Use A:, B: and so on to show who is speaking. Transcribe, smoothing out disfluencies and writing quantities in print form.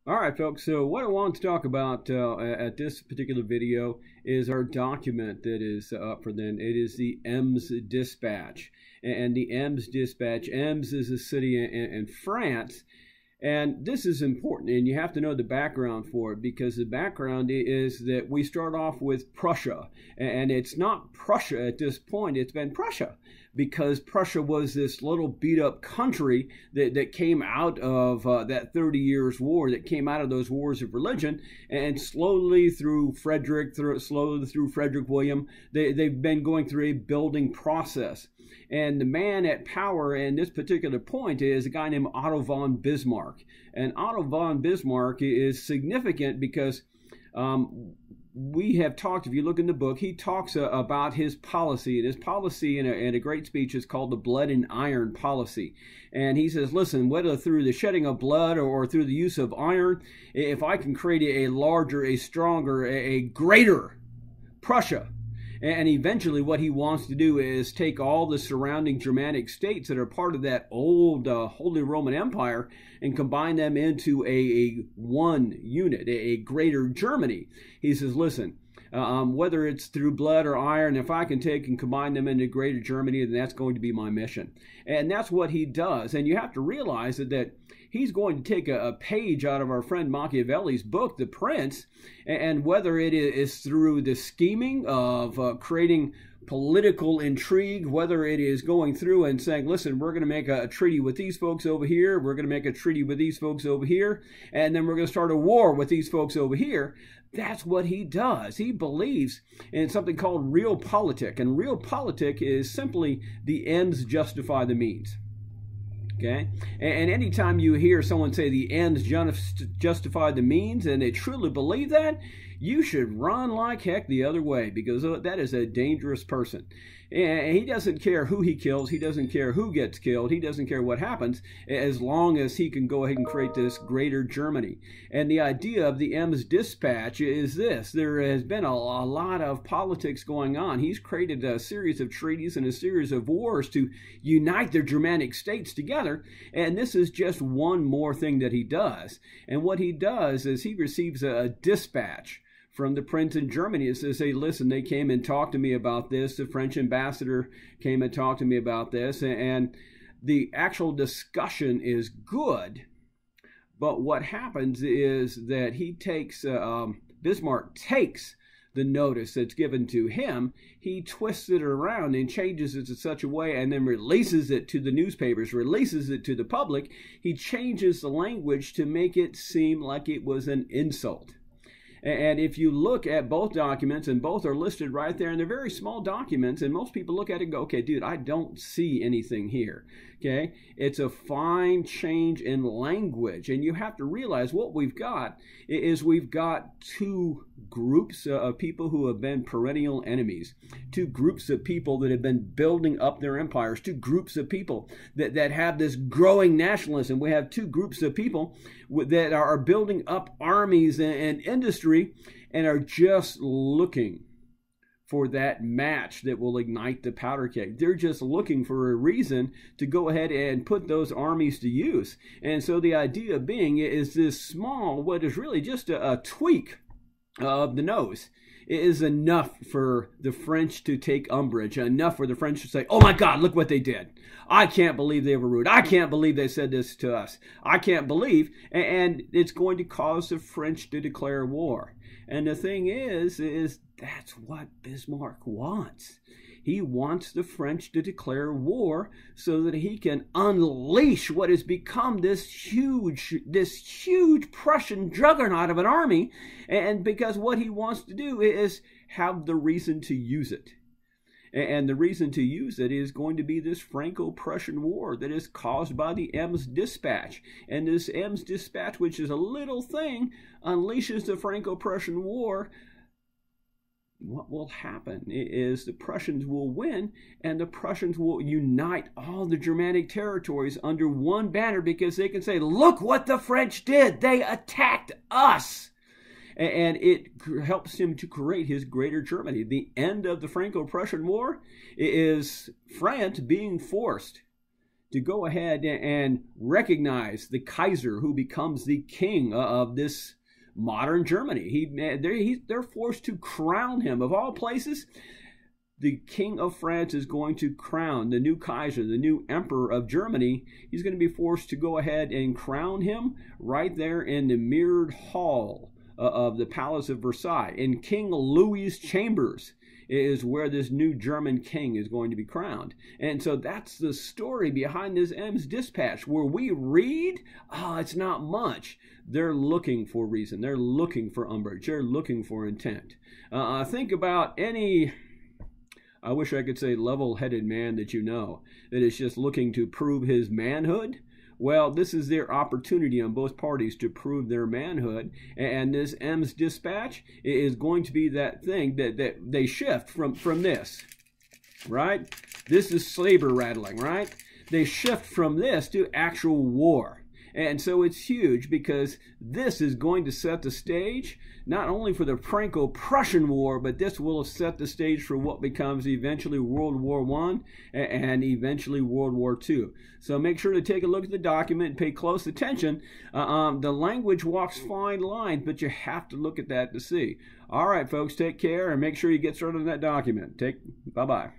A: All right, folks. So what I want to talk about at this particular video is our document that is up for then. It is the Ems Dispatch. And the Ems Dispatch, Ems is a city in France. And this is important, and you have to know the background for it, because the background is that we start off with Prussia. And it's not Prussia at this point, it's been Prussia, because Prussia was this little beat-up country that came out of that 30 Years' War, that came out of those wars of religion, and slowly through Frederick William, they've been going through a building process. And the man at power in this particular point is a guy named Otto von Bismarck. And Otto von Bismarck is significant because we have talked, if you look in the book, he talks about his policy. And his policy in a great speech is called the blood and iron policy. And he says, listen, whether through the shedding of blood or through the use of iron, if I can create a larger, a stronger, a greater Prussia. And eventually what he wants to do is take all the surrounding Germanic states that are part of that old Holy Roman Empire and combine them into a one unit, a greater Germany. He says, listen, whether it's through blood or iron, if I can take and combine them into greater Germany, then that's going to be my mission. And that's what he does. And you have to realize that he's going to take a page out of our friend Machiavelli's book, The Prince, and whether it is through the scheming of creating political intrigue, whether it is going through and saying, listen, we're going to make a treaty with these folks over here, we're going to make a treaty with these folks over here, and then we're going to start a war with these folks over here. That's what he does. He believes in something called realpolitik, and realpolitik is simply the ends justify the means. Okay? And anytime you hear someone say the ends justify the means, and they truly believe that, you should run like heck the other way, because that is a dangerous person. And he doesn't care who he kills. He doesn't care who gets killed. He doesn't care what happens, as long as he can go ahead and create this greater Germany. And the idea of the Ems Dispatch is this. There has been a lot of politics going on. He's created a series of treaties and a series of wars to unite the Germanic states together. And this is just one more thing that he does. And what he does is he receives a dispatch from the prince in Germany. It says, hey, listen, they came and talked to me about this. The French ambassador came and talked to me about this. And the actual discussion is good. But what happens is that he takes, Bismarck takes the notice that's given to him, he twists it around and changes it in such a way, and then releases it to the newspapers, releases it to the public. He changes the language to make it seem like it was an insult. And if you look at both documents, and both are listed right there, and they're very small documents, and most people look at it and go, okay, dude, I don't see anything here. Okay? It's a fine change in language. And you have to realize what we've got is we've got two groups of people who have been perennial enemies, two groups of people that have been building up their empires, two groups of people that have this growing nationalism. We have two groups of people that are building up armies and industry and are just looking for that match that will ignite the powder keg. They're just looking for a reason to go ahead and put those armies to use. And so the idea being is this small, what is really just a tweak of the nose, is enough for the French to take umbrage, enough for the French to say, oh my God, look what they did. I can't believe they were rude. I can't believe they said this to us. I can't believe. And it's going to cause the French to declare war. And the thing is that's what Bismarck wants. He wants the French to declare war so that he can unleash what has become this huge Prussian juggernaut of an army. And because what he wants to do is have the reason to use it. And the reason to use it is going to be this Franco-Prussian war that is caused by the Ems Dispatch. And this Ems Dispatch, which is a little thing, unleashes the Franco-Prussian war. What will happen is the Prussians will win, and the Prussians will unite all the Germanic territories under one banner, because they can say, look what the French did. They attacked us. And it helps him to create his greater Germany. The end of the Franco-Prussian War is France being forced to go ahead and recognize the Kaiser who becomes the king of this modern Germany. They're forced to crown him. Of all places, the King of France is going to crown the new Kaiser, the new Emperor of Germany. He's going to be forced to go ahead and crown him right there in the mirrored hall of the Palace of Versailles. In King Louis's chambers is where this new German king is going to be crowned. And so that's the story behind this M's dispatch. Where we read, it's not much. They're looking for reason. They're looking for umbrage. They're looking for intent. Think about any, I wish I could say, level-headed man that you know that is just looking to prove his manhood. Well, this is their opportunity on both parties to prove their manhood. And this M's dispatch is going to be that thing that they shift from this, right? This is saber rattling, right? They shift from this to actual war. And so it's huge because this is going to set the stage not only for the Franco-Prussian War, but this will set the stage for what becomes eventually World War I and eventually World War II. So make sure to take a look at the document and pay close attention. The language walks fine lines, but you have to look at that to see. All right, folks, take care and make sure you get started on that document. Bye-bye.